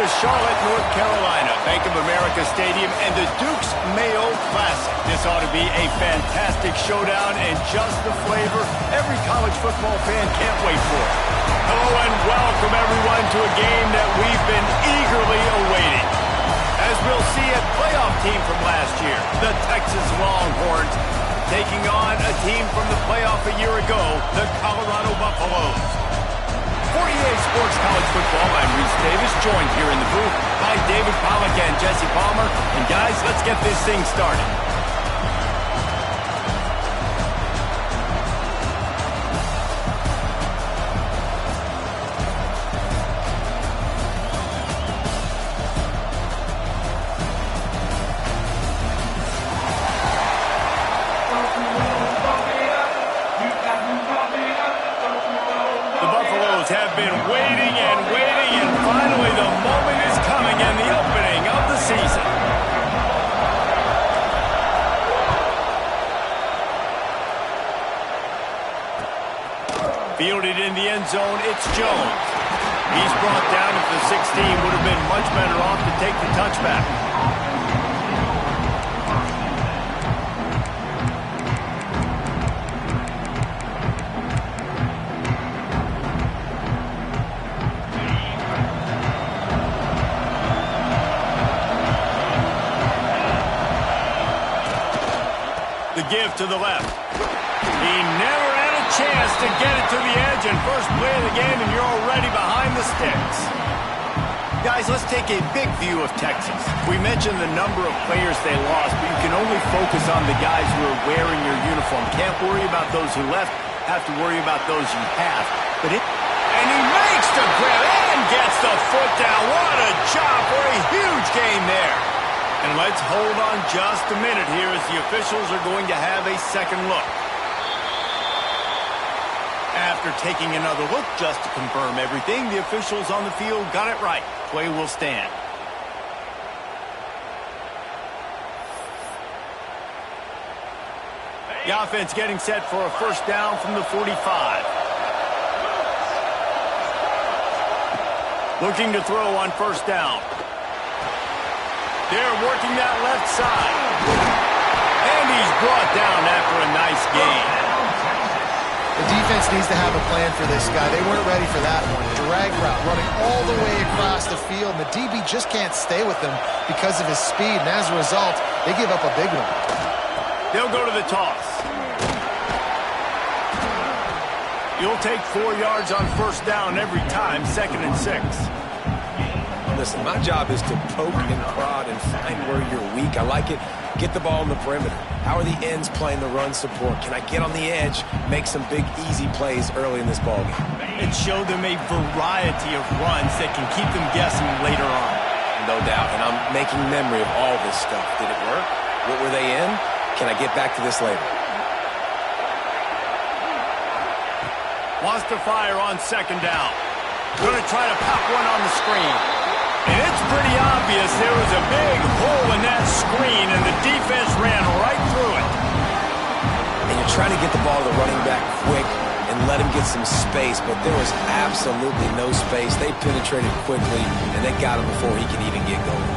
is Charlotte, North Carolina, Bank of America Stadium, and the Duke's Mayo Classic. This ought to be a fantastic showdown and just the flavor every college football fan can't wait for. Hello and welcome everyone to a game that we've been eagerly awaiting. As we'll see, a playoff team from last year, the Texas Longhorns, taking on a team from the playoff a year ago, the Colorado Buffaloes. 48 Sports College Football, I'm Reese Davis, joined here in the booth by David Pollack and Jesse Palmer. And guys, let's get this thing started. Have been waiting and waiting, and finally the moment is coming and the opening of the season. Fielded in the end zone, it's Jones. He's brought down at the 16, would have been much better off to take the touchback. The give to the left. He never had a chance to get it to the edge, and first play of the game, and you're already behind the sticks. Guys, let's take a big view of Texas. We mentioned the number of players they lost, but you can only focus on the guys who are wearing your uniform. Can't worry about those who left, have to worry about those you have. And he makes the grab and gets the foot down. What a job for a huge gain there. And let's hold on just a minute here as the officials are going to have a second look. After taking another look just to confirm everything, the officials on the field got it right. Play will stand. The offense getting set for a first down from the 45. Looking to throw on first down. They're working that left side. And he's brought down after a nice gain. The defense needs to have a plan for this guy. They weren't ready for that one. Drag route running all the way across the field. And the DB just can't stay with him because of his speed. And as a result, they give up a big one. They'll go to the toss. You'll take 4 yards on first down every time, 2nd and 6. Listen, my job is to poke and prod and find where you're weak. I like it. Get the ball in the perimeter. How are the ends playing the run support? Can I get on the edge, make some big, easy plays early in this ballgame? It showed them a variety of runs that can keep them guessing later on. No doubt, and I'm making memory of all this stuff. Did it work? What were they in? Can I get back to this later? Wants to fire on second down. Going to try to pop one on the screen. And it's pretty obvious there was a big hole in that screen, and the defense ran right through it. And you're trying to get the ball to the running back quick and let him get some space, but there was absolutely no space. They penetrated quickly, and they got him before he could even get going.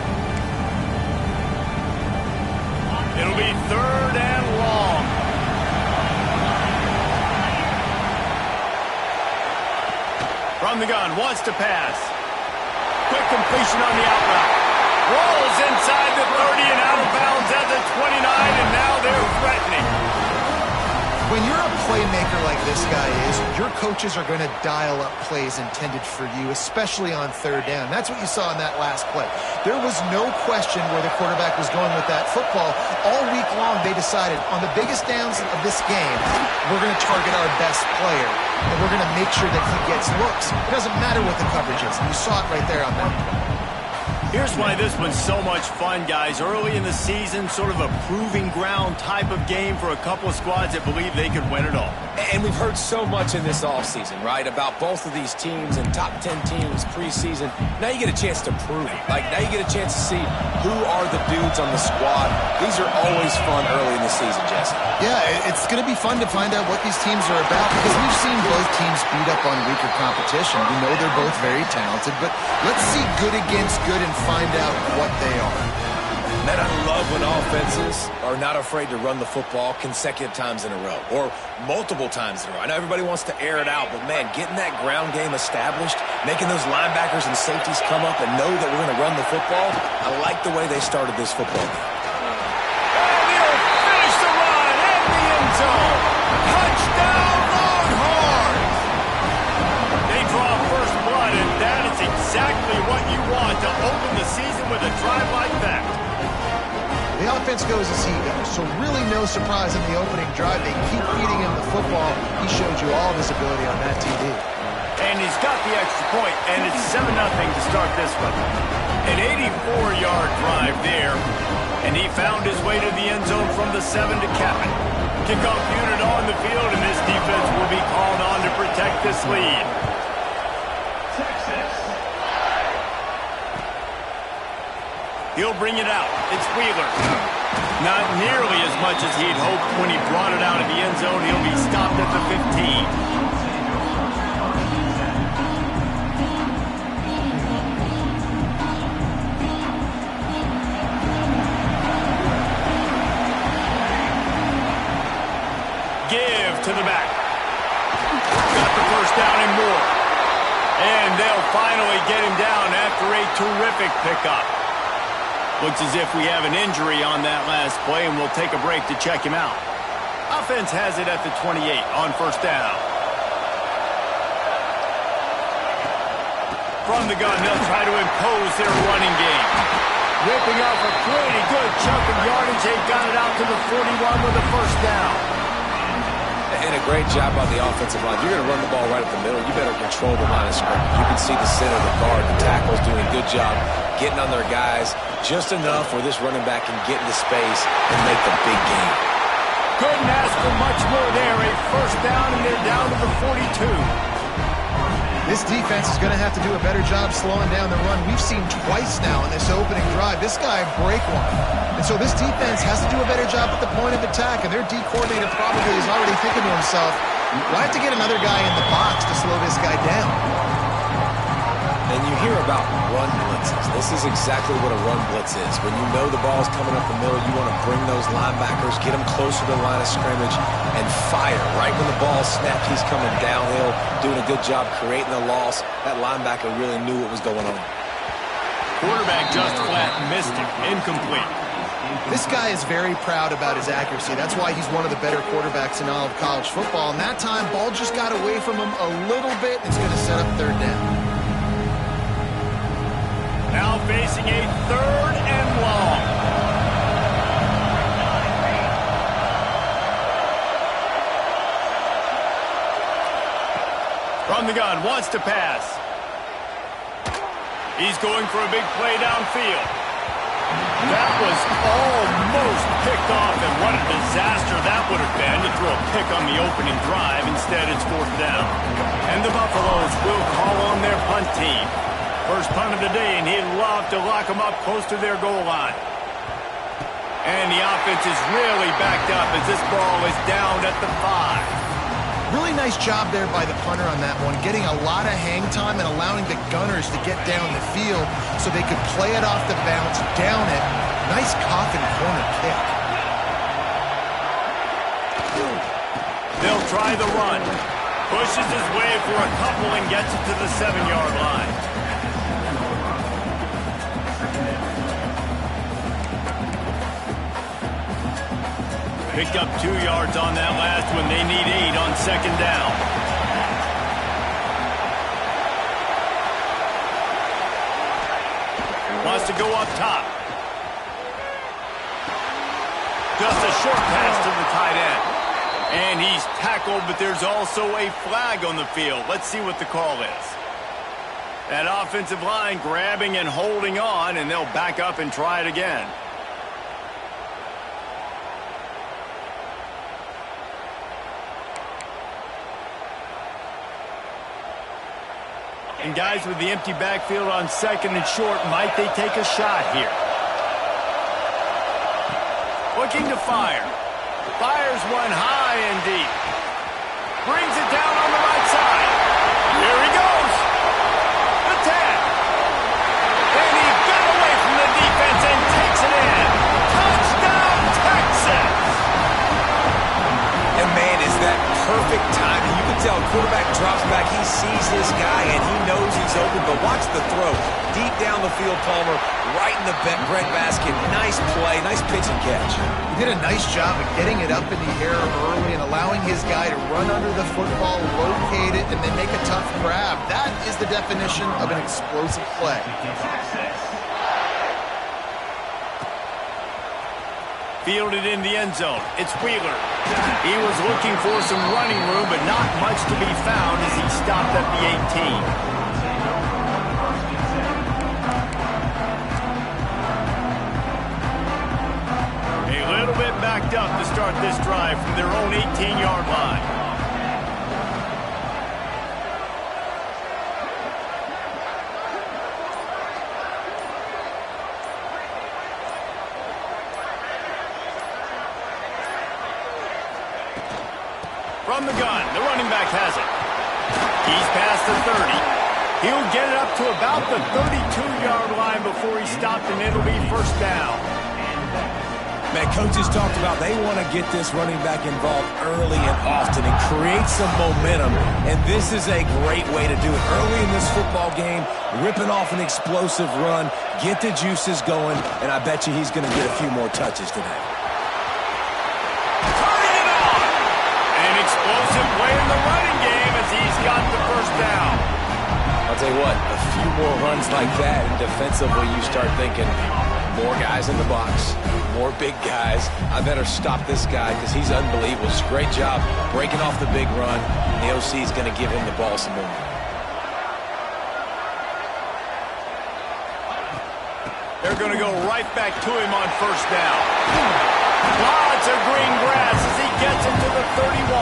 It'll be 3rd and long. From the gun, wants to pass. Quick completion on the out route. Rolls inside the 30 and out of bounds at the 29, and now they're threatening. When you're a playmaker like this guy is, your coaches are going to dial up plays intended for you, especially on 3rd down. That's what you saw in that last play. There was no question where the quarterback was going with that football. All week long, they decided on the biggest downs of this game, we're going to target our best player, and we're going to make sure that he gets looks. It doesn't matter what the coverage is. You saw it right there on that. Here's why this one's so much fun, guys. Early in the season, sort of a proving ground type of game for a couple of squads that believe they could win it all. And we've heard so much in this offseason, right, about both of these teams and top 10 teams preseason. Now you get a chance to prove it. Now you get a chance to see who are the dudes on the squad. These are always fun early in the season, Jesse. Yeah, it's going to be fun to find out what these teams are about because we've seen both teams beat up on weaker competition. We know they're both very talented, but let's see good against good and find out what they are. Man, I love when offenses are not afraid to run the football consecutive times in a row or multiple times in a row. I know everybody wants to air it out, but, man, getting that ground game established, making those linebackers and safeties come up and know that we're going to run the football, I like the way they started this football game. And he'll finish the run in the end zone. Touchdown, Longhorns! They draw first blood, and that is exactly what you want to open the season with a drive like that. The offense goes as he goes, so really no surprise in the opening drive. They keep feeding him the football. He showed you all of his ability on that TV. And he's got the extra point, and it's 7-0 to start this one. An 84-yard drive there, and he found his way to the end zone from the 7 to cap it. Kickoff unit on the field, and this defense will be called on to protect this lead. He'll bring it out. It's Wheeler. Not nearly as much as he'd hoped when he brought it out of the end zone. He'll be stopped at the 15. Give to the back. Got the first down and more. And they'll finally get him down after a terrific pickup. Looks as if we have an injury on that last play, and we'll take a break to check him out. Offense has it at the 28 on first down. From the gun, they'll try to impose their running game. Ripping off a pretty good chunk of yardage. They got it out to the 41 with a first down. And a great job on the offensive line. You're going to run the ball right up the middle. You better control the line of scrimmage. You can see the center, the guard, the tackle's doing a good job getting on their guys just enough where this running back can get into space and make the big game. Couldn't ask for much more there. A first down, and they're down to the 42. This defense is going to have to do a better job slowing down the run. We've seen twice now in this opening drive. This guy break one. And so this defense has to do a better job at the point of attack, and their D coordinator probably is already thinking to himself, "Do I have to get another guy in the box to slow this guy down?" And you hear about run blitzes. This is exactly what a run blitz is. When you know the ball's coming up the middle, you want to bring those linebackers, get them closer to the line of scrimmage, and fire. Right when the ball snapped, he's coming downhill, doing a good job creating the loss. That linebacker really knew what was going on. Quarterback just flat missed it. Incomplete. This guy is very proud about his accuracy. That's why he's one of the better quarterbacks in all of college football. And that time, ball just got away from him a little bit. It's going to set up third down. Now facing a third and long. From the gun, wants to pass. He's going for a big play downfield. That was almost picked off, and what a disaster that would have been to throw a pick on the opening drive. Instead, it's fourth down. And the Buffaloes will call on their punt team. First punt of the day, and he'd love to lock them up close to their goal line. And the offense is really backed up as this ball is down at the 5. Really nice job there by the punter on that one, getting a lot of hang time and allowing the gunners to get down the field so they could play it off the bounce, down it. Nice coffin corner kick. They'll try the run. Pushes his way for a couple and gets it to the 7-yard line. Picked up 2 yards on that last one. They need 8 on second down. Wants to go up top. Just a short pass to the tight end. And he's tackled, but there's also a flag on the field. Let's see what the call is. That offensive line grabbing and holding on, and they'll back up and try it again. And guys, with the empty backfield on second and short, might they take a shot here? Looking to fire. Fires one high and deep. Brings it down on the right side. Here he goes. The 10. And he got away from the defense and takes it in. Touchdown, Texas. And man, is that perfect timing. You can tell quarterback drops back. He sees his guy, and he knows he's open. But watch the throw. Deep down the field, Palmer, right in the breadbasket. Nice play, nice pitch and catch. He did a nice job of getting it up in the air early and allowing his guy to run under the football, locate it, and then make a tough grab. That is the definition of an explosive play. Fielded in the end zone. It's Wheeler. He was looking for some running room, but not much to be found as he stopped at the 18. A little bit backed up to start this drive from their own 18-yard line. From the gun, the running back has it. He's past the 30. He'll get it up to about the 32-yard line before he stopped, and it'll be first down. Man, coaches talked about they want to get this running back involved early and often and create some momentum, and this is a great way to do it. Early in this football game, ripping off an explosive run, get the juices going, and I bet you he's going to get a few more touches today. Explosive play in the running game as he's got the first down. I'll tell you what, a few more runs like that, and defensively you start thinking, more guys in the box, more big guys. I better stop this guy because he's unbelievable. It's a great job breaking off the big run. The OC is going to give him the ball some more. They're going to go right back to him on first down. Lots of green grass as he gets into the 31.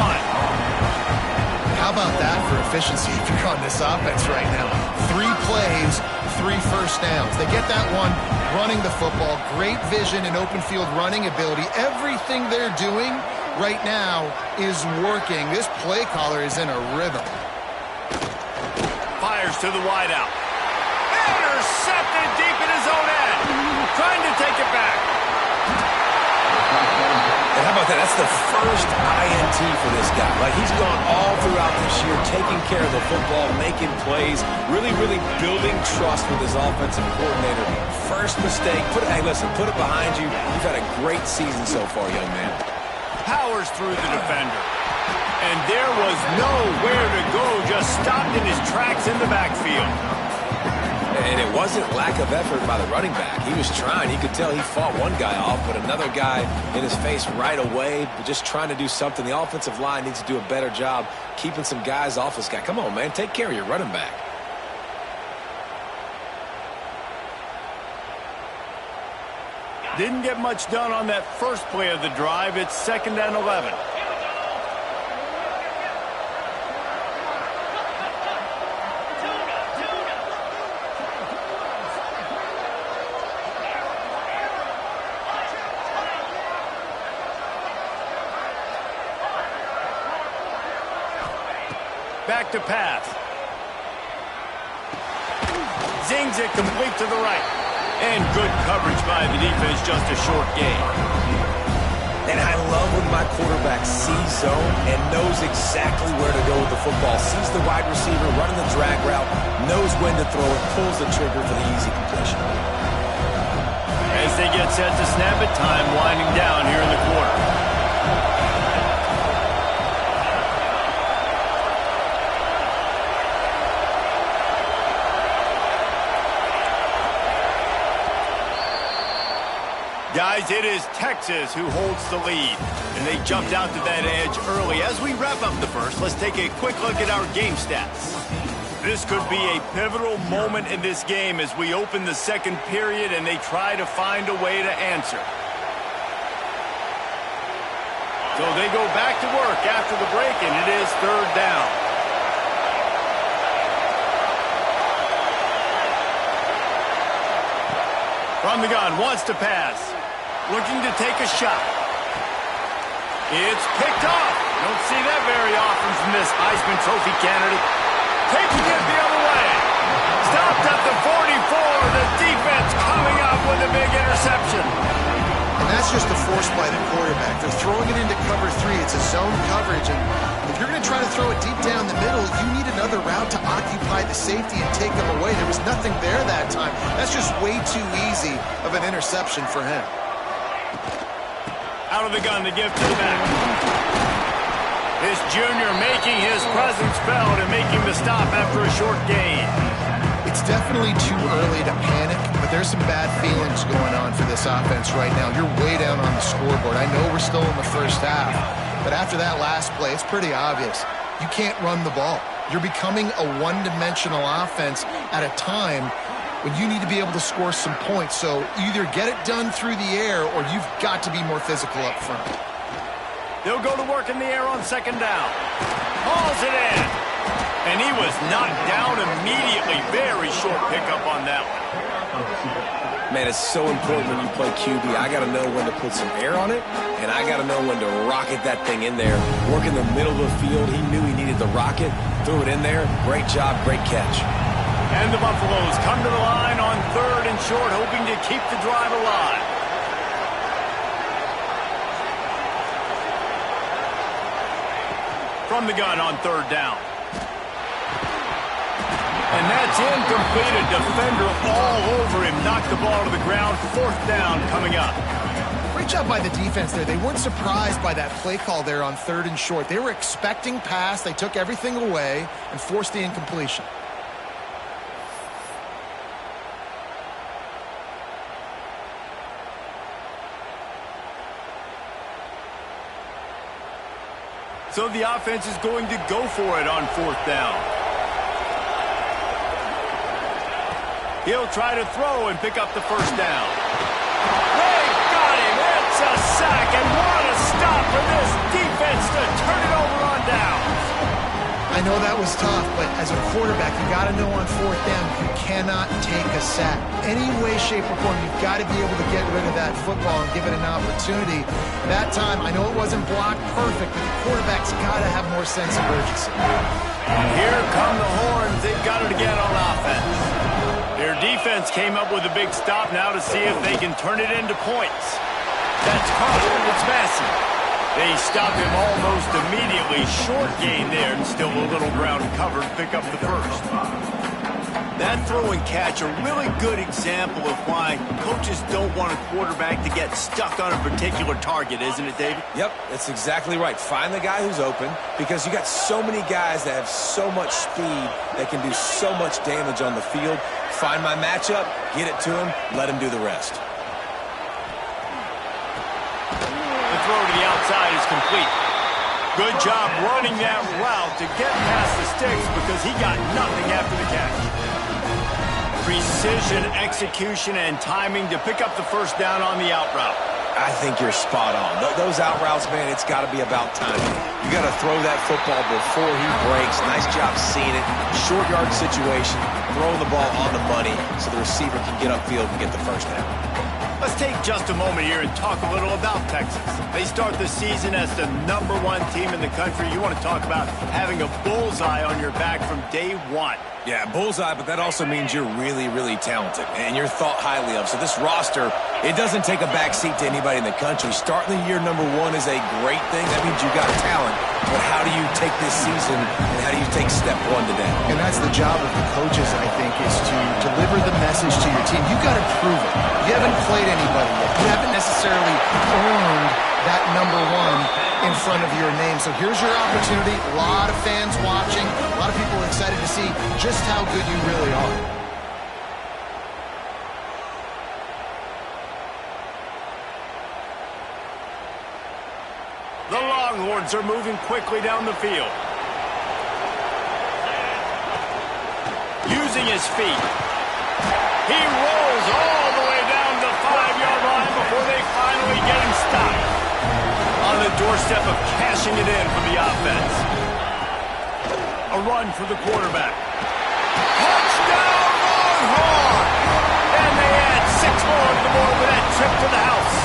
How about that for efficiency if you're on this offense right now? 3 plays, 3 first downs. They get that one running the football. Great vision and open field running ability. Everything they're doing right now is working. This play caller is in a rhythm. Fires to the wideout. Intercepted deep in his own end. Trying to take it back. And how about that? That's the first INT for this guy. Like, he's gone all throughout this year, taking care of the football, making plays, really building trust with his offensive coordinator. First mistake. Hey, listen, put it behind you. You've had a great season so far, young man. Powers through the defender. And there was nowhere to go, just stopped in his tracks in the backfield. And it wasn't lack of effort by the running back. He was trying. You could tell he fought one guy off, but another guy in his face right away, just trying to do something. The offensive line needs to do a better job keeping some guys off this guy. Come on, man. Take care of your running back. Didn't get much done on that first play of the drive. It's 2nd and 11. Back to pass. Zings it complete to the right. And good coverage by the defense, just a short gain. And I love when my quarterback sees zone and knows exactly where to go with the football. Sees the wide receiver running the drag route, knows when to throw it, pulls the trigger for the easy completion. As they get set to snap it, time winding down here in the quarter. Guys, it is Texas who holds the lead, and they jumped out to that edge early. As we wrap up the first, let's take a quick look at our game stats. This could be a pivotal moment in this game as we open the second period and they try to find a way to answer. So they go back to work after the break, and it is third down. From the gun, wants to pass. Looking to take a shot. It's picked off. Don't see that very often from this Heisman Trophy candidate. Taking it the other way. Stopped at the 44. The defense coming up with a big interception. And that's just a force by the quarterback. They're throwing it into cover 3. It's a zone coverage. And if you're going to try to throw it deep down the middle, you need another route to occupy the safety and take them away. There was nothing there that time. That's just way too easy of an interception for him. Out of the gun to give to the back. This junior making his presence felt and making the stop after a short gain. It's definitely too early to panic, but there's some bad feelings going on for this offense right now. You're way down on the scoreboard. I know we're still in the first half, but after that last play, it's pretty obvious. You can't run the ball. You're becoming a one-dimensional offense at a time when you need to be able to score some points. So either get it done through the air or you've got to be more physical up front. They'll go to work in the air on second down. Hauls it in. And he was knocked down immediately. Very short pickup on that one. Man, it's so important when you play QB. I got to know when to put some air on it, and I got to know when to rocket that thing in there. Work in the middle of the field. He knew he needed the rocket. Threw it in there. Great job, great catch. And the Buffaloes come to the line on third and short, hoping to keep the drive alive. From the gun on third down. And that's incomplete. A defender all over him. Knocked the ball to the ground. Fourth down coming up. Great job by the defense there. They weren't surprised by that play call there on third and short. They were expecting pass. They took everything away and forced the incompletion. So the offense is going to go for it on fourth down. He'll try to throw and pick up the first down. They got him. It's a sack, and what a stop for this defense to turn it over on downs. I know that was tough, but as a quarterback, you got to know on fourth down, you cannot take a sack. Any way, shape, or form, you've got to be able to get rid of that football and give it an opportunity. That time, I know it wasn't blocked perfect, but the quarterback's got to have more sense of urgency. Here come the horns. They've got it again on offense. Their defense came up with a big stop now to see if they can turn it into points. That's caught. It's Massey. They stop him almost immediately. Short gain there, and still a little ground covered. Pick up the first. That throw and catch, a really good example of why coaches don't want a quarterback to get stuck on a particular target, isn't it, David? Yep, that's exactly right. Find the guy who's open, because you got so many guys that have so much speed that can do so much damage on the field. Find my matchup, get it to him, let him do the rest. The throw to the outside is complete. Good job running that route to get past the sticks because he got nothing after the catch. Precision, execution, and timing to pick up the first down on the out route. I think you're spot on. Those out routes, man, it's got to be about timing. You got to throw that football before he breaks. Nice job seeing it. Short yard situation, throwing the ball on the money so the receiver can get upfield and get the first down. Let's take just a moment here and talk a little about Texas. They start the season as the #1 team in the country. You want to talk about having a bullseye on your back from day one. Yeah, bullseye, but that also means you're really, really talented, and you're thought highly of. So this roster, it doesn't take a backseat to anybody in the country. Starting the year #1 is a great thing. That means you got talent. But how do you take this season, and how do you take step one today? And that's the job of the coaches, I think, is to deliver the message to your team. You've got to prove it. You haven't played anybody yet. You haven't necessarily earned that #1 in front of your name. So here's your opportunity. A lot of fans watching. A lot of people excited to see just how good you really are. The Longhorns are moving quickly down the field. finding his feet. He rolls all the way down the 5-yard line before they finally get him stopped. On the doorstep of cashing it in for the offense. A run for the quarterback. Touchdown, Longhorn! And they add 6 more to the board with that trip to the house.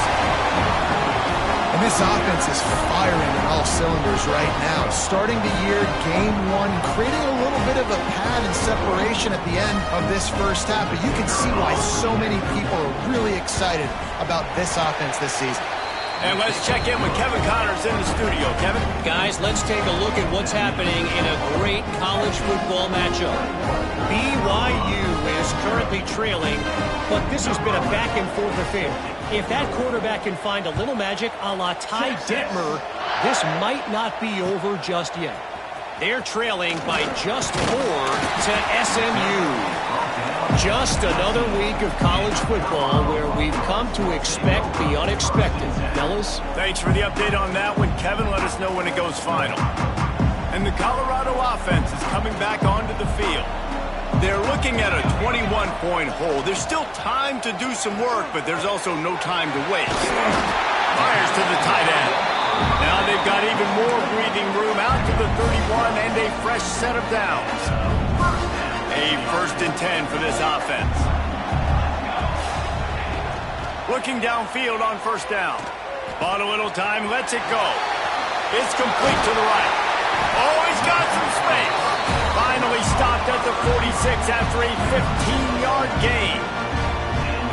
And this offense is firing on all cylinders right now. Starting the year, game 1, creating a little bit of a pad and separation at the end of this first half. But you can see why so many people are really excited about this offense this season. And let's check in with Kevin Connors in the studio. Kevin? Guys, let's take a look at what's happening in a great college football matchup. BYU is currently trailing, but this has been a back-and-forth affair. If that quarterback can find a little magic a la Ty Detmer, this might not be over just yet. They're trailing by just 4 to SMU. Just another week of college football where we've come to expect the unexpected. Fellas? Thanks for the update on that one, Kevin. Let us know when it goes final. And the Colorado offense is coming back onto the field. They're looking at a 21-point hole. There's still time to do some work, but there's also no time to waste. Fires to the tight end. Now they've got even more breathing room out to the 31 and a fresh set of downs. A 1st and 10 for this offense. Looking downfield on 1st down. Bought a little time, lets it go. It's complete to the right. Oh, he's got some space. Finally stopped at the 46 after a 15-yard gain.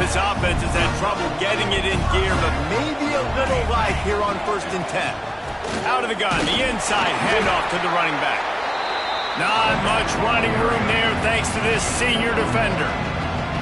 This offense has had trouble getting it in gear, but maybe a little light here on 1st and 10. Out of the gun, the inside handoff to the running back. Not much running room there thanks to this senior defender.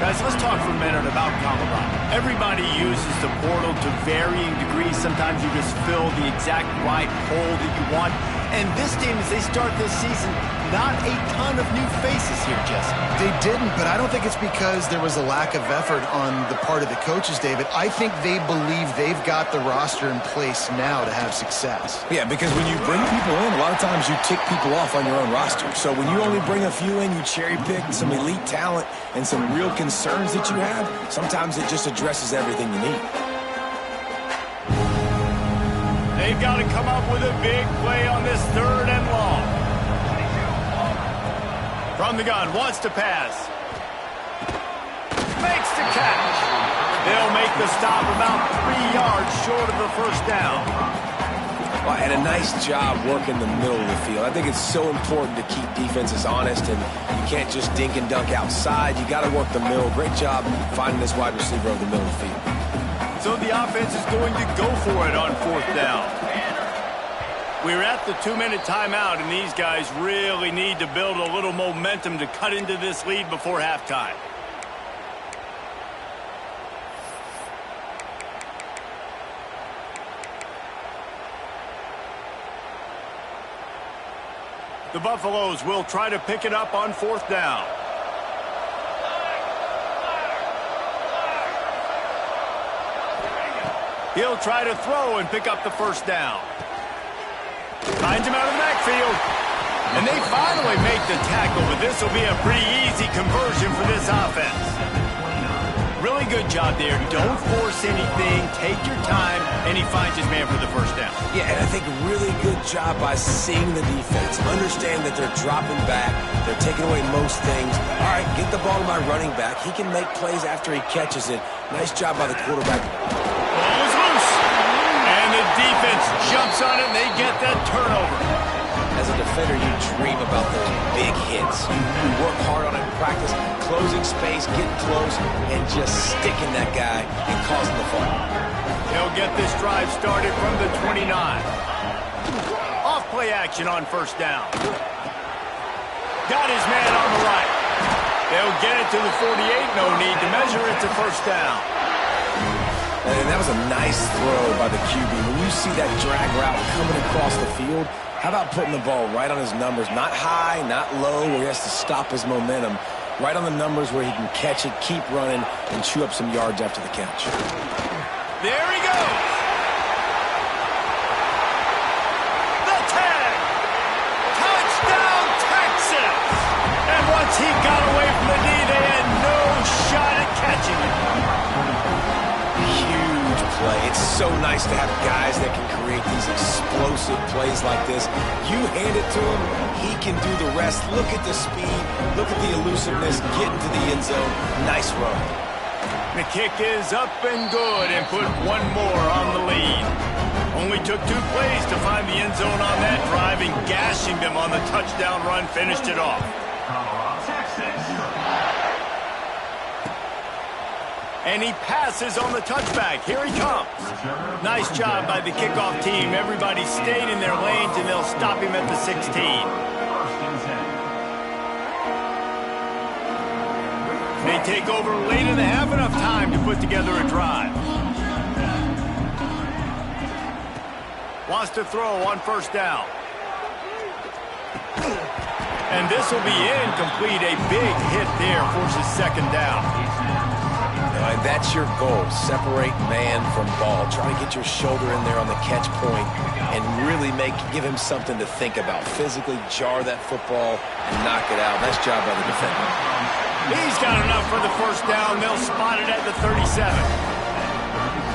Guys, let's talk for a minute about Colorado. Everybody uses the portal to varying degrees. Sometimes you just fill the exact right hole that you want. And this team, as they start this season, not a ton of new faces here, Jesse. They didn't, but I don't think it's because there was a lack of effort on the part of the coaches, David. I think they believe they've got the roster in place now to have success. Yeah, because when you bring people in, a lot of times you tick people off on your own roster. So when you only bring a few in, you cherry-pick some elite talent and some real concerns that you have, sometimes it just addresses everything you need. They've got to come up with a big play on this 3rd and long. From the gun, wants to pass. Makes the catch. They'll make the stop about 3 yards short of the 1st down. Well, and a nice job working the middle of the field. I think it's so important to keep defenses honest, and you can't just dink and dunk outside. You got to work the middle. Great job finding this wide receiver over the middle of the field. So the offense is going to go for it on 4th down. We're at the 2-minute timeout, and these guys really need to build a little momentum to cut into this lead before halftime. The Buffaloes will try to pick it up on 4th down. He'll try to throw and pick up the 1st down. Finds him out of the backfield. And they finally make the tackle, but this will be a pretty easy conversion for this offense. Really good job there. Don't force anything. Take your time. And he finds his man for the 1st down. Yeah, and I think really good job by seeing the defense. Understand that they're dropping back. They're taking away most things. All right, get the ball to my running back. He can make plays after he catches it. Nice job by the quarterback. Ball is loose. And the defense jumps on it, and they get that turnover. As a defender, you dream about those big hits. You work hard on it in practice, closing space, get close, and just sticking that guy and causing the fall. He'll get this drive started from the 29. Off play action on 1st down. Got his man on the right. They'll get it to the 48. No need to measure it to 1st down. And that was a nice throw by the QB. When you see that drag route coming across the field, how about putting the ball right on his numbers? Not high, not low, where he has to stop his momentum. Right on the numbers where he can catch it, keep running, and chew up some yards after the catch. There he goes. The tag. Touchdown, Texas. And once he got away from the so nice to have guys that can create these explosive plays like this. You hand it to him, he can do the rest. Look at the speed, look at the elusiveness, get into the end zone. Nice run. The kick is up and good and put one more on the lead. Only took 2 plays to find the end zone on that drive, and gashing them on the touchdown run finished it off. And he passes on the touchback. Here he comes. Nice job by the kickoff team. Everybody stayed in their lanes, and they'll stop him at the 16. They take over late and they have enough time to put together a drive. Wants to throw on first down. And this will be incomplete. A big hit there, forces second down. And that's your goal. Separate man from ball. Try to get your shoulder in there on the catch point and really give him something to think about. Physically jar that football and knock it out. Nice job by the defender. He's got enough for the first down. They'll spot it at the 37.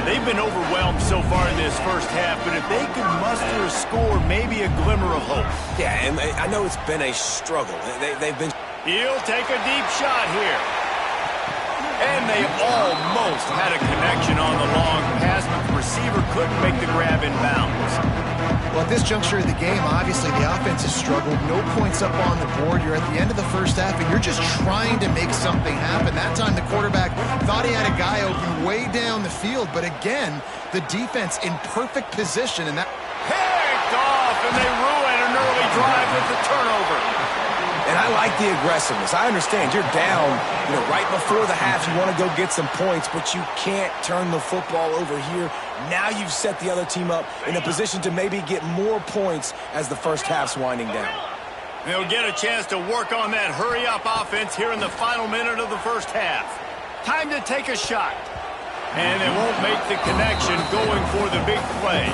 They've been overwhelmed so far in this first half, but if they could muster a score, maybe a glimmer of hope. Yeah, and I know it's been a struggle. They've been... He'll take a deep shot here. And they almost had a connection on the long pass, but the receiver couldn't make the grab in bounds. Well, at this juncture of the game, obviously the offense has struggled. No points up on the board. You're at the end of the first half, and you're just trying to make something happen. That time the quarterback thought he had a guy open way down the field, but again, the defense in perfect position. And that picked off, and they ruin an early drive with the turnover. And I like the aggressiveness. I understand you're down, right before the half. You want to go get some points, but you can't turn the football over here. Now you've set the other team up in a position to maybe get more points as the first half's winding down. They'll get a chance to work on that hurry-up offense here in the final minute of the first half. Time to take a shot. And they won't make the connection going for the big play.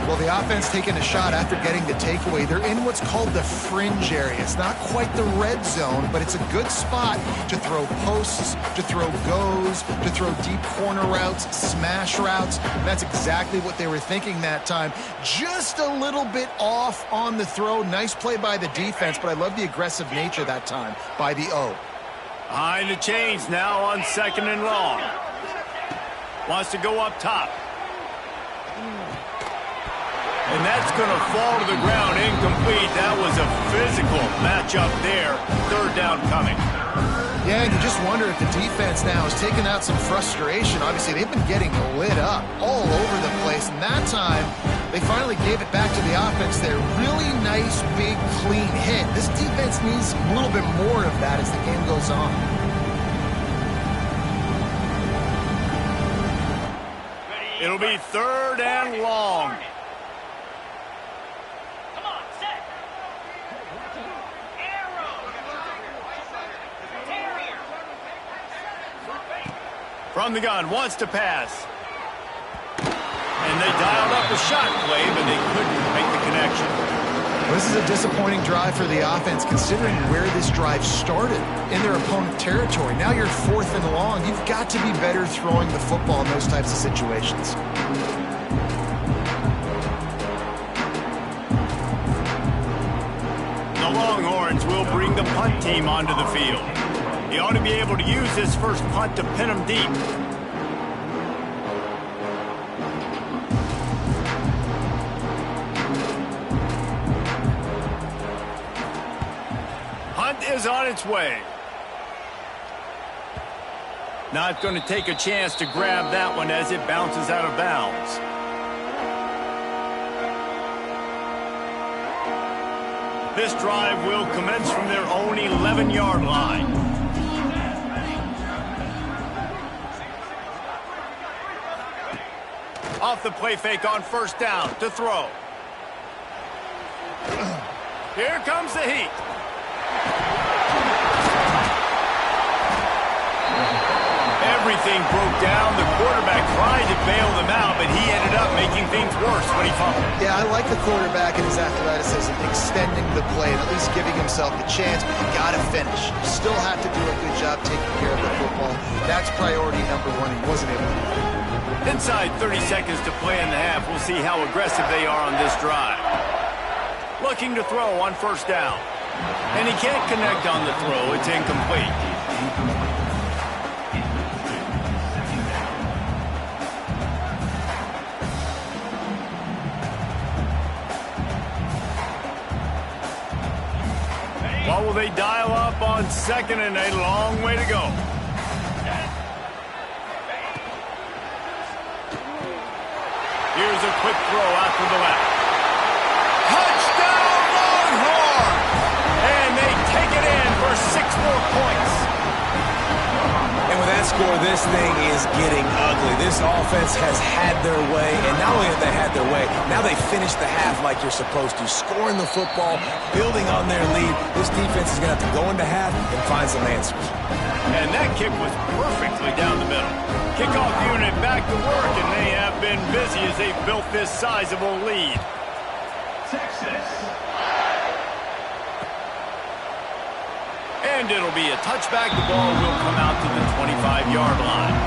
Well, the offense taking a shot after getting the takeaway. They're in what's called the fringe area. It's not quite the red zone, but it's a good spot to throw posts, to throw goes, to throw deep corner routes, smash routes. And that's exactly what they were thinking that time. Just a little bit off on the throw. Nice play by the defense, but I love the aggressive nature that time by the O. Behind the chains now on 2nd and long. Wants to go up top. And that's going to fall to the ground incomplete. That was a physical matchup there. Third down coming. Yeah, and you just wonder if the defense now is taking out some frustration. Obviously, they've been getting lit up all over the place. And that time, they finally gave it back to the offense there. Really nice, big, clean hit. This defense needs a little bit more of that as the game goes on. It'll be 3rd and long. From the gun, wants to pass. And they dialed up a shot play, but they couldn't make the connection. Well, this is a disappointing drive for the offense, considering where this drive started in their opponent territory. Now you're 4th and long. You've got to be better throwing the football in those types of situations. The Longhorns will bring the punt team onto the field. He ought to be able to use this first punt to pin him deep. Punt is on its way. Not going to take a chance to grab that one as it bounces out of bounds. This drive will commence from their own 11-yard line. Off the play fake on first down to throw. Here comes the heat. Everything broke down. The quarterback tried to bail them out, but he ended up making things worse when he fumbled. Yeah, I like the quarterback and his athleticism, extending the play and at least giving himself a chance. But you got to finish. You still have to do a good job taking care of the football. That's priority number 1. He wasn't able to do that. Inside 30 seconds to play in the half. We'll see how aggressive they are on this drive. Looking to throw on first down. And he can't connect on the throw. It's incomplete. What will they dial up on second and a long way to go? Here's a quick throw out to the left. Touchdown Longhorns! And they take it in for 6 more points. And with that score, this thing is getting ugly. This offense has had their way, and not only have they had their way, now they finish the half like you're supposed to, scoring the football, building on their lead. This defense is going to have to go into half and find some answers. And that kick was perfectly down the middle. Kickoff unit back to work, and they have been busy as they've built this sizable lead. Texas. And it'll be a touchback. The ball will come out to the 25-yard line.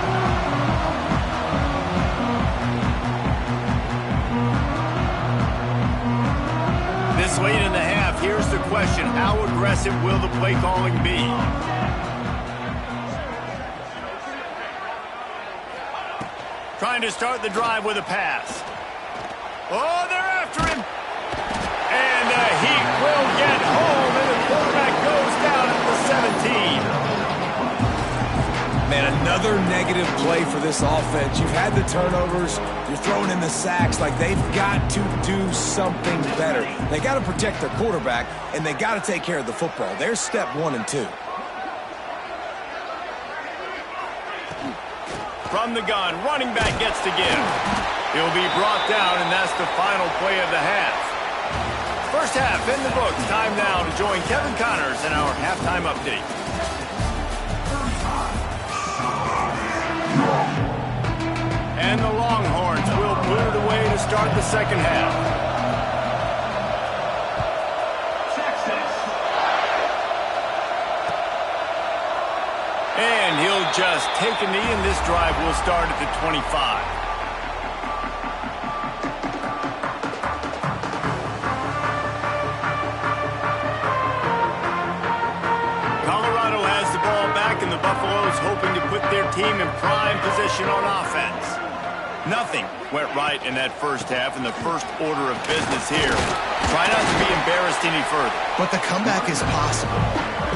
This late in the half, here's the question. How aggressive will the play calling be? Trying to start the drive with a pass. Oh, they're after him. And the Heat will get home, and the quarterback goes down at the 17. Man, another negative play for this offense. You've had the turnovers. You're throwing in the sacks. Like, they've got to do something better. They got to protect their quarterback, and they got to take care of the football. There's step 1 and 2. From the gun, running back gets to give. He'll be brought down, and that's the final play of the half. First half in the books. Time now to join Kevin Connors in our halftime update. And the Longhorns will put it away to start the second half. And he'll just take a knee, and this drive will start at the 25. Colorado has the ball back, and the Buffaloes hoping to put their team in prime position on offense. Nothing went right in that first half, and the first order of business here. Try not to be embarrassed any further. But the comeback is possible.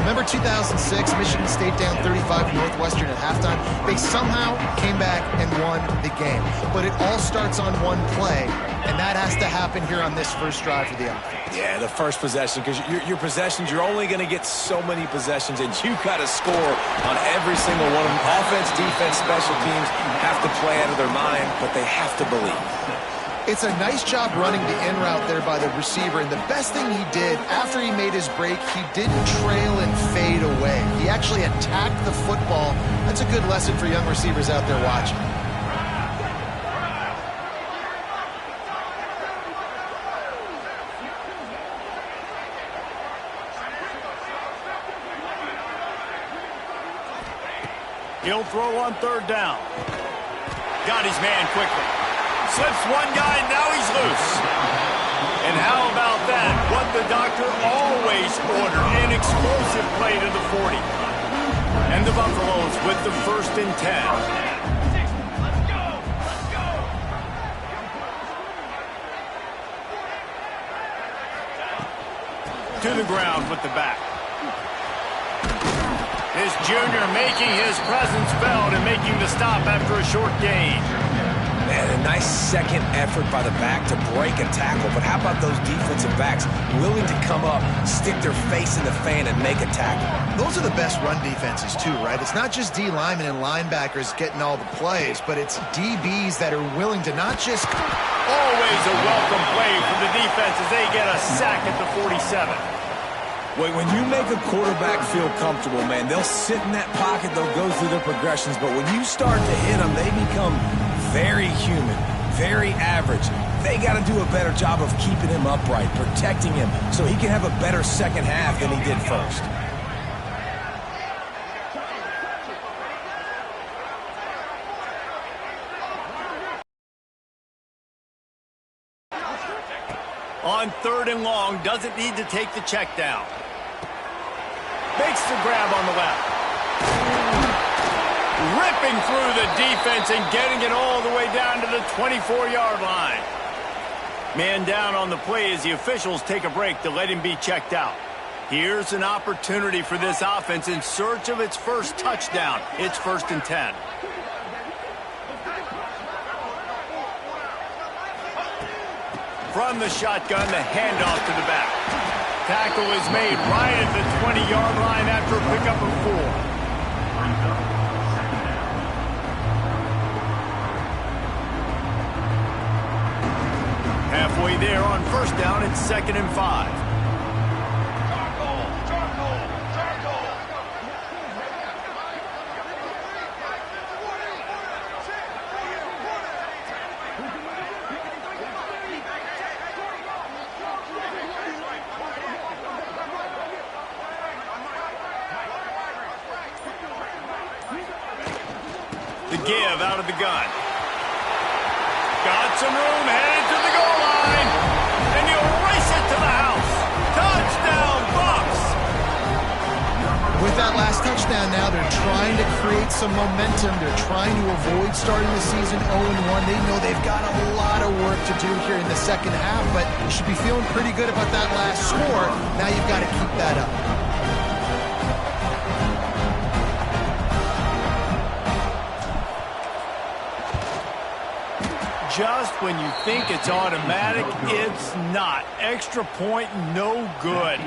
Remember 2006, Michigan State down 35 Northwestern at halftime? They somehow came back and won the game. But it all starts on one play, and that has to happen here on this first drive for the offense. Yeah, the first possession, because your possessions, you're only going to get so many possessions, and you got to score on every single one of them. Offense, defense, special teams have to play out of their mind, but they have to believe. It's a nice job running the in route there by the receiver, and the best thing he did after he made his break, he didn't trail and fade away. He actually attacked the football. That's a good lesson for young receivers out there watching. He'll throw on third down. Got his man quickly. Slips one guy, now he's loose. And how about that? What the doctor always ordered, an explosive play to the 40. And the Buffaloes with the 1st and 10. To the ground with the back. This junior making his presence felt and making the stop after a short gain. Man, a nice second effort by the back to break a tackle. But how about those defensive backs willing to come up, stick their face in the fan, and make a tackle? Those are the best run defenses, too, right? It's not just D linemen and linebackers getting all the plays, but it's DBs that are willing to not just... Always a welcome play for the defense as they get a sack at the 47. When you make a quarterback feel comfortable, man, they'll sit in that pocket, they'll go through their progressions, but when you start to hit them, they become very human, very average. They got to do a better job of keeping him upright, protecting him, so he can have a better second half than he did first. On 3rd and long, doesn't need to take the check down. Makes the grab on the left. Ripping through the defense and getting it all the way down to the 24-yard line. Man down on the play as the officials take a break to let him be checked out. Here's an opportunity for this offense in search of its first touchdown. It's 1st and 10. From the shotgun, the handoff to the back. Tackle is made right at the 20-yard line after a pickup of 4. Halfway there on 1st down, it's 2nd and 5. The give out of the gun. Got some room, headed to the goal line. And he'll race it to the house. Touchdown, Bucs! With that last touchdown now, they're trying to create some momentum. They're trying to avoid starting the season 0-1. They know they've got a lot of work to do here in the second half, but you should be feeling pretty good about that last score. Now you've got to keep that up. Just when you think it's automatic, it's not. Extra point, no good.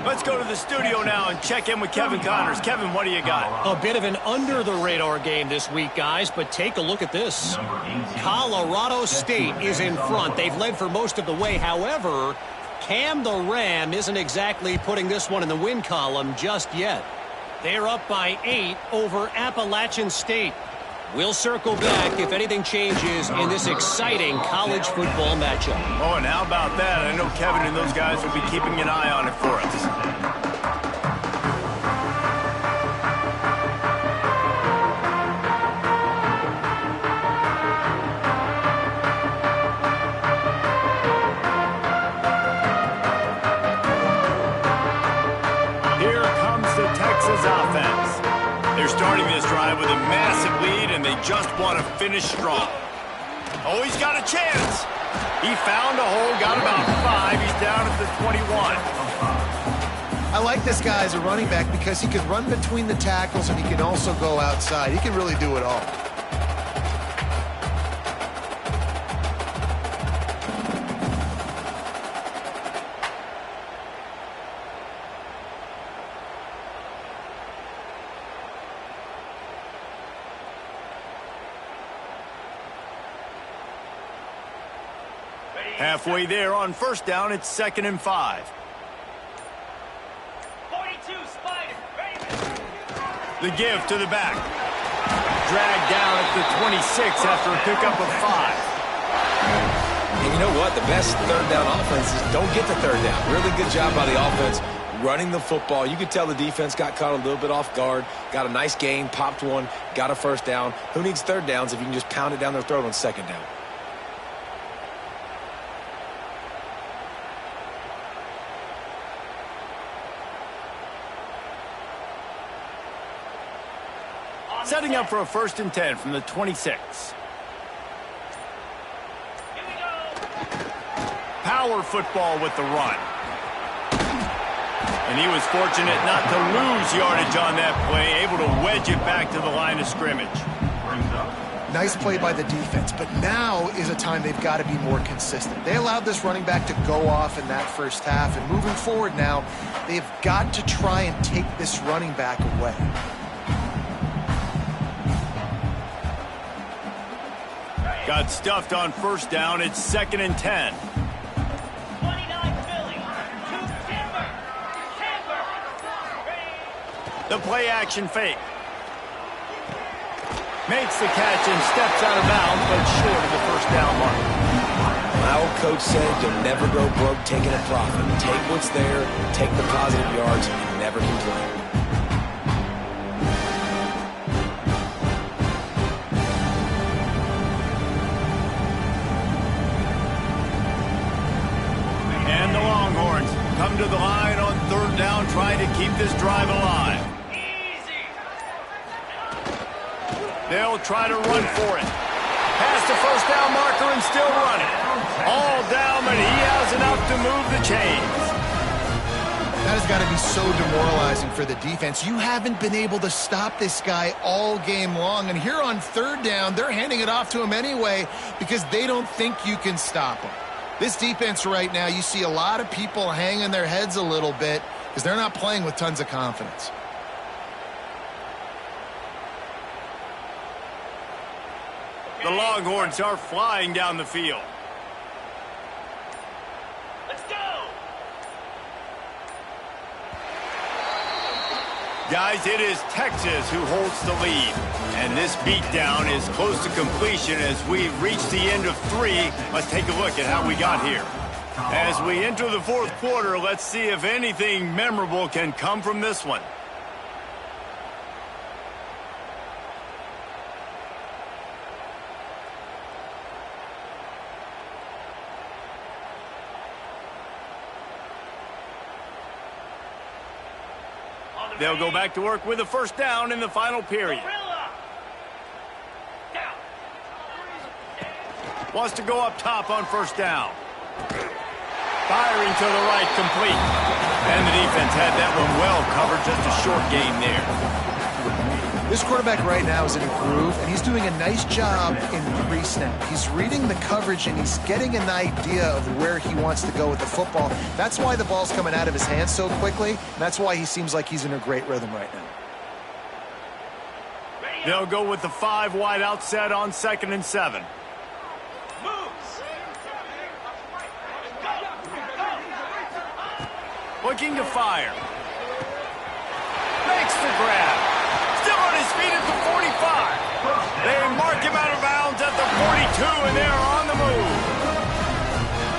Let's go to the studio now and check in with Kevin Connors. Kevin, what do you got? A bit of an under-the-radar game this week, guys, but take a look at this. Colorado State is in front. They've led for most of the way. However, Cam the Ram isn't exactly putting this one in the win column just yet. They're up by 8 over Appalachian State. We'll circle back if anything changes in this exciting college football matchup. Oh, and how about that? I know Kevin and those guys will be keeping an eye on it for us. Offense. They're starting this drive with a massive lead, and they just want to finish strong. Oh, he's got a chance. He found a hole, got about 5. He's down at the 21. I like this guy as a running back because he can run between the tackles and he can also go outside. He can really do it all. Halfway there on 1st down, it's 2nd and 5. 42 Spider. The give to the back. Dragged down at the 26 after a pickup of 5. And you know what? The best 3rd down offenses don't get to 3rd down. Really good job by the offense running the football. You could tell the defense got caught a little bit off guard. Got a nice gain, popped one, got a 1st down. Who needs 3rd downs if you can just pound it down their throat on 2nd down? Setting up for a 1st and 10 from the 26. Power football with the run. And he was fortunate not to lose yardage on that play, able to wedge it back to the line of scrimmage. Nice play by the defense, but now is a time they've got to be more consistent. They allowed this running back to go off in that 1st half, and moving forward now, they've got to try and take this running back away. Got stuffed on 1st down. It's 2nd and 10. 29 Philly. The play action fake. Makes the catch and steps out of bounds, but short of the 1st down mark. My old coach said you'll never go broke taking a profit. Take what's there, take the positive yards, and never complain. drive alive. They'll try to run for it. Past the first down marker and still running. All down, but he has enough to move the chains. That has got to be so demoralizing for the defense. You haven't been able to stop this guy all game long. And here on third down, they're handing it off to him anyway because they don't think you can stop him. This defense right now, you see a lot of people hanging their heads a little bit because they're not playing with tons of confidence. The Longhorns are flying down the field. Let's go! Guys, it is Texas who holds the lead. And this beatdown is close to completion as we reach the end of 3. Let's take a look at how we got here. As we enter the fourth quarter, let's see if anything memorable can come from this one. They'll go back to work with a first down in the final period. Wants to go up top on first down. Firing to the right, complete. And the defense had that one well covered, just a short gain there. This quarterback right now is in a groove, and he's doing a nice job in pre-snap. He's reading the coverage, and he's getting an idea of where he wants to go with the football. That's why the ball's coming out of his hands so quickly, and that's why he seems like he's in a great rhythm right now. They'll go with the 5 wide out set on 2nd and 7. Looking to fire. Makes the grab. Still on his feet at the 45. They mark him out of bounds at the 42, and they're on the move.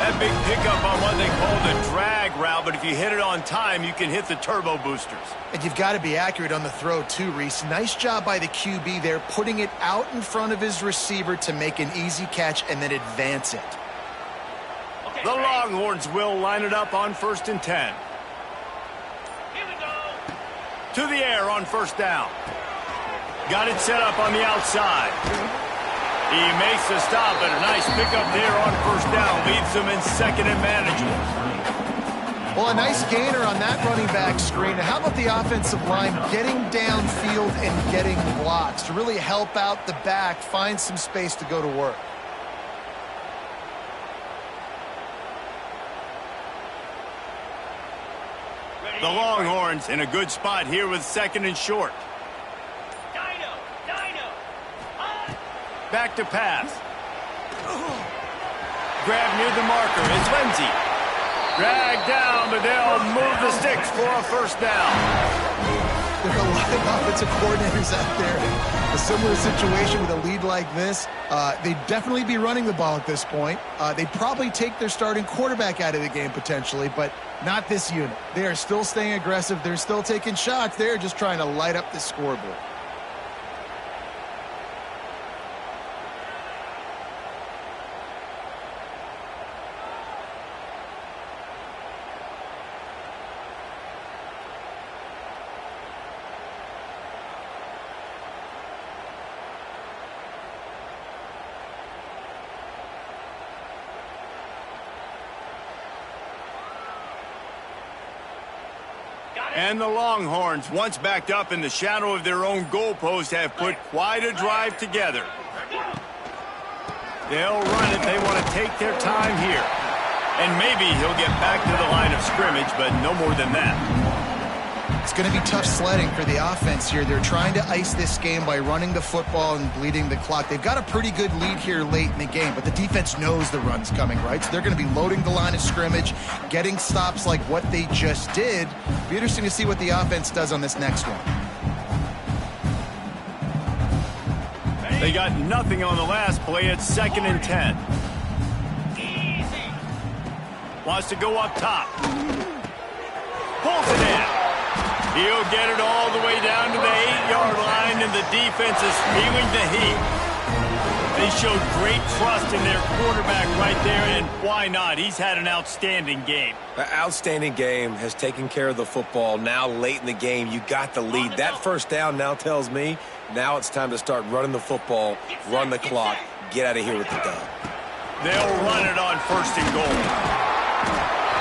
That big pickup on what they call the drag route, but if you hit it on time, you can hit the turbo boosters. And you've got to be accurate on the throw too, Reese. Nice job by the QB there, putting it out in front of his receiver to make an easy catch and then advance it. The Longhorns will line it up on 1st and 10. To the air on first down. Got it set up on the outside. He makes the stop, and a nice pickup there on first down. Leaves them in 2nd and manageable. Well, a nice gainer on that running back screen. How about the offensive line getting downfield and getting blocks to really help out the back, find some space to go to work? The Longhorns in a good spot here with 2nd and short. Back to pass. Grab near the marker. It's Lindsey. Dragged down, but they'll move the sticks for a first down. There are a lot of offensive coordinators out there. A similar situation with a lead like this. They'd definitely be running the ball at this point. They'd probably take their starting quarterback out of the game potentially, but not this unit. They are still staying aggressive. They're still taking shots. They're just trying to light up the scoreboard. And the Longhorns, once backed up in the shadow of their own goalpost, have put quite a drive together. They'll run it. They want to take their time here. And maybe he'll get back to the line of scrimmage, but no more than that. It's going to be tough sledding for the offense here. They're trying to ice this game by running the football and bleeding the clock. They've got a pretty good lead here late in the game, but the defense knows the run's coming, right? So they're going to be loading the line of scrimmage, getting stops like what they just did. It'll be interesting to see what the offense does on this next one. They got nothing on the last play. It's 2nd and 10. Wants to go up top. Pulls it in. He'll get it all the way down to the 8-yard line, and the defense is feeling the heat. They showed great trust in their quarterback right there, and why not? He's had an outstanding game. An outstanding game, has taken care of the football. Now late in the game, you got the lead. That first down now tells me now it's time to start running the football, run the clock, get out of here with the dub. They'll run it on 1st and goal.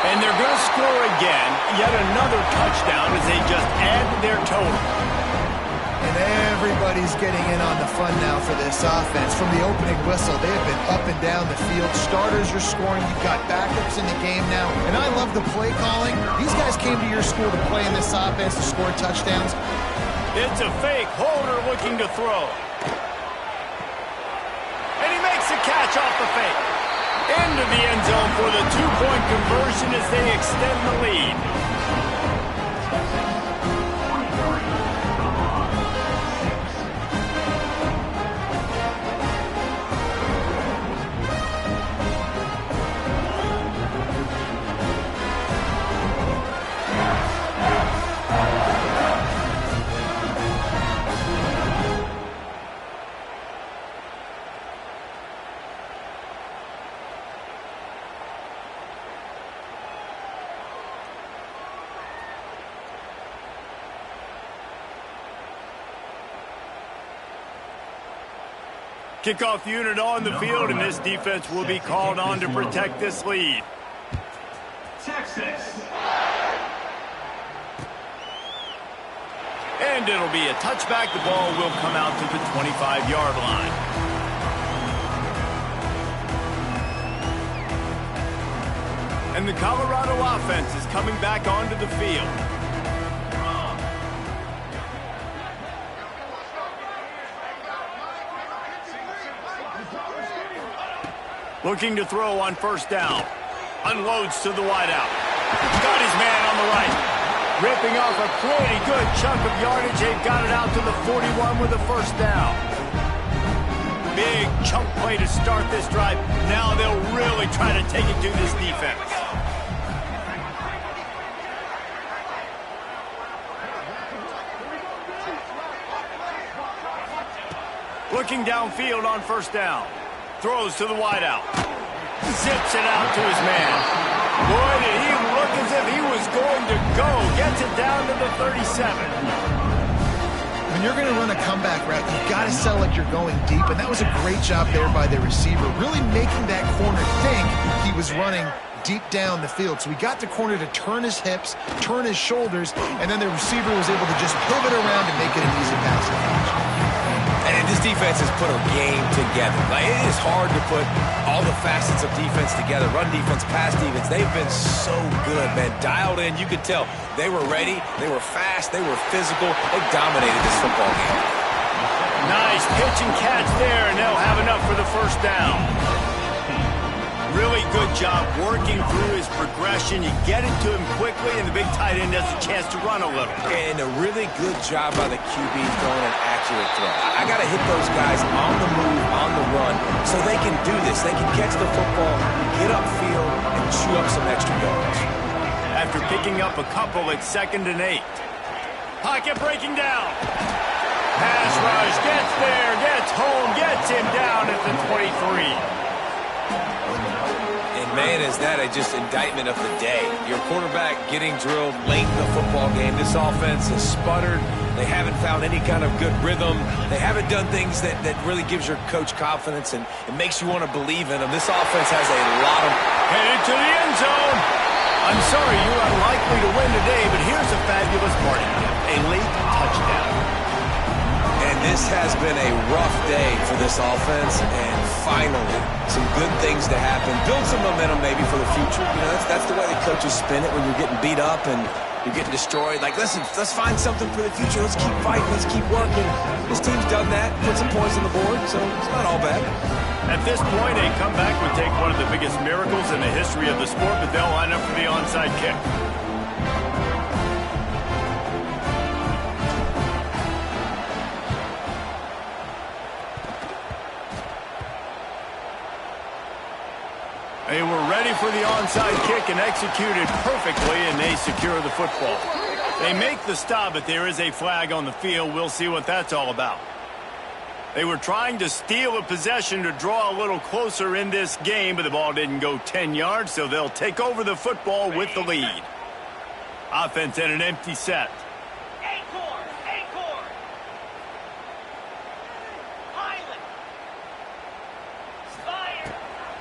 And they're going to score again, yet another touchdown as they just add to their total. And everybody's getting in on the fun now for this offense. From the opening whistle, they have been up and down the field. Starters are scoring. You've got backups in the game now. And I love the play calling. These guys came to your school to play in this offense to score touchdowns. It's a fake. Holder looking to throw. And he makes a catch off the fake. Into the end zone for the 2-point conversion as they extend the lead. Kickoff unit on the field, and this defense will be called on to protect this lead. Texas. And it'll be a touchback. The ball will come out to the 25-yard line. And the Colorado offense is coming back onto the field. Looking to throw on 1st down. Unloads to the wideout. Got his man on the right. Ripping off a pretty good chunk of yardage. They've got it out to the 41 with a 1st down. Big chunk play to start this drive. Now they'll really try to take it to this defense. Looking downfield on 1st down. Throws to the wideout. Zips it out to his man. Boy, did he look as if he was going to go. Gets it down to the 37. When you're going to run a comeback route, you've got to sell like you're going deep, and that was a great job there by the receiver, really making that corner think he was running deep down the field. So he got the corner to turn his hips, turn his shoulders, and then the receiver was able to just pivot around and make it an easy pass to catch. And this defense has put a game together. Like, it is hard to put all the facets of defense together. Run defense, pass defense. They've been so good, man. Dialed in. You could tell they were ready. They were fast. They were physical. They dominated this football game. Nice pitch and catch there, and they'll have enough for the 1st down. Really good job working through his progression. You get it to him quickly, and the big tight end has a chance to run a little. And a really good job by the QB throwing an accurate throw. I got to hit those guys on the move, on the run, so they can do this. They can catch the football, get upfield, and chew up some extra yards. After picking up a couple, it's 2nd and 8. Pocket breaking down. Pass rush, gets there, gets home, gets him down at the 23. Man, is that just indictment of the day. Your quarterback getting drilled late in the football game. This offense has sputtered. They haven't found any kind of good rhythm. They haven't done things that really gives your coach confidence and it makes you want to believe in them. This offense has a lot of... Headed to the end zone. I'm sorry, you're unlikely to win today, but here's a fabulous party gift. A late touchdown. And this has been a rough day for this offense, and finally, some good things to happen. Build some momentum maybe for the future. You know, that's the way the coaches spin it when you're getting beat up and you're getting destroyed. Like, listen, let's find something for the future. Let's keep fighting. Let's keep working. This team's done that, put some points on the board, so it's not all bad. At this point, a comeback would take one of the biggest miracles in the history of the sport, but they'll line up for the onside kick. They were ready for the onside kick and executed perfectly, and they secure the football. They make the stop, but there is a flag on the field. We'll see what that's all about. They were trying to steal a possession to draw a little closer in this game, but the ball didn't go 10 yards, so they'll take over the football with the lead. Offense at an empty set.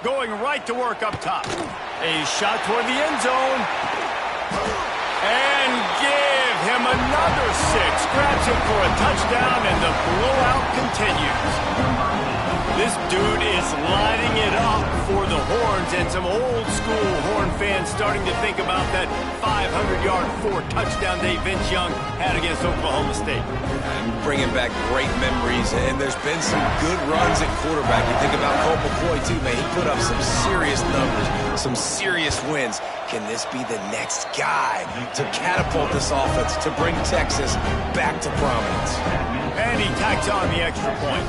Going right to work up top. A shot toward the end zone. And give him another 6. Grabs it for a touchdown, and the blowout continues. This dude is lighting it up for the Horns, and some old-school Horn fans starting to think about that 500-yard, 4-touchdown day Vince Young had against Oklahoma State. I'm bringing back great memories, and there's been some good runs at quarterback. You think about Colt McCoy, too, man. He put up some serious numbers, some serious wins. Can this be the next guy to catapult this offense, to bring Texas back to prominence? And he tacks on the extra point.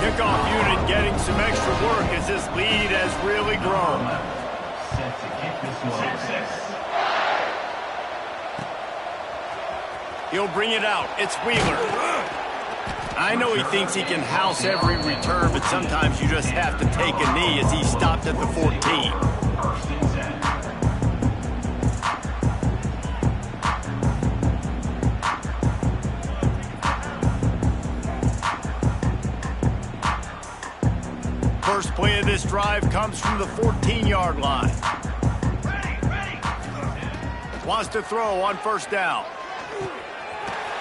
Kickoff unit getting some extra work as this lead has really grown. He'll bring it out. It's Wheeler. I know he thinks he can house every return, but sometimes you just have to take a knee as he stopped at the 14. First play of this drive comes from the 14-yard line. Wants to throw on first down.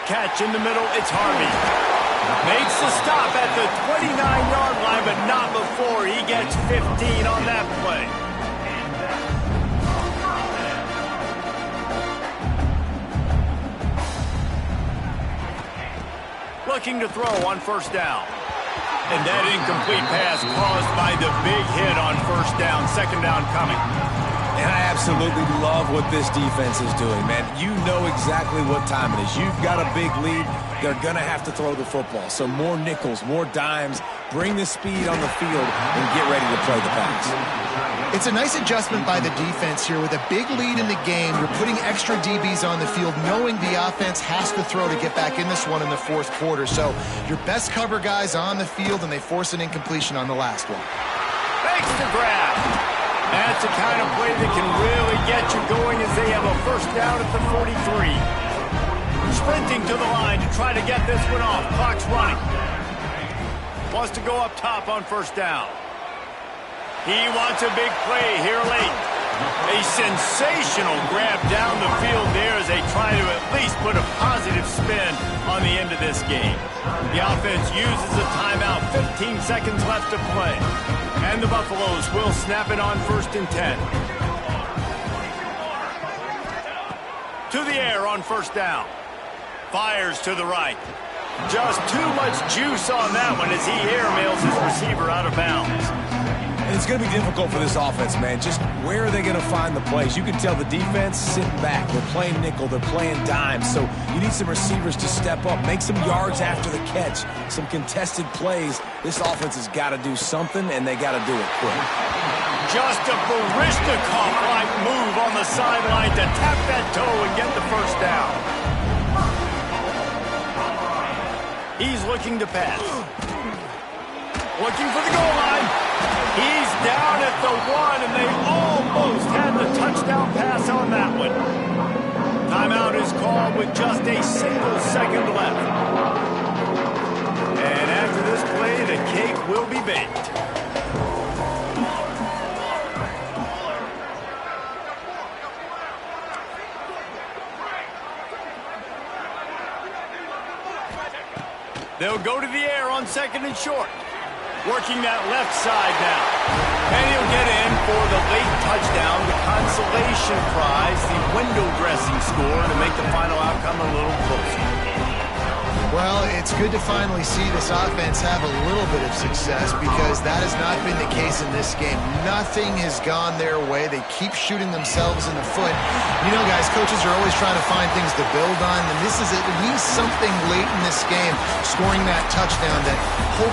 Catch in the middle, it's Harvey. Makes the stop at the 29-yard line, but not before he gets 15 on that play. Looking to throw on first down. And that incomplete pass caused by the big hit on first down. Second down coming. And I absolutely love what this defense is doing, man. You know exactly what time it is. You've got a big lead. They're going to have to throw the football. So more nickels, more dimes. Bring the speed on the field and get ready to play the pass. It's a nice adjustment by the defense here. With a big lead in the game, you're putting extra DBs on the field, knowing the offense has to throw to get back in this one in the fourth quarter. So your best cover guys on the field, and they force an incompletion on the last one. Makes the grab. That's the kind of play that can really get you going as they have a first down at the 43. Sprinting to the line to try to get this one off. Clock's running. Wants to go up top on first down. He wants a big play here late. A sensational grab down the field there as they try to at least put a positive spin on the end of this game. The offense uses a timeout. 15 seconds left to play. And the Buffaloes will snap it on first and 10. To the air on first down. Fires to the right. Just too much juice on that one as he airmails his receiver out of bounds. And it's going to be difficult for this offense, man. Just where are they going to find the plays? You can tell the defense sitting back. They're playing nickel. They're playing dime. So you need some receivers to step up, make some yards after the catch, some contested plays. This offense has got to do something, and they got to do it quick. Just a Baryshnikov-like move on the sideline to tap that toe and get the first down. He's looking to pass. Looking for the goal line. He's down at the 1, and they almost had the touchdown pass on that one. Timeout is called with just a single second left. And after this play, the cake will be baked. They'll go to the air on second and short. Working that left side now. And he'll get in for the late touchdown, the consolation prize, the window dressing score to make the final outcome a little closer. Well, it's good to finally see this offense have a little bit of success, because that has not been the case in this game. Nothing has gone their way. They keep shooting themselves in the foot. You know, guys, coaches are always trying to find things to build on, and this is at least something late in this game, scoring that touchdown that hopefully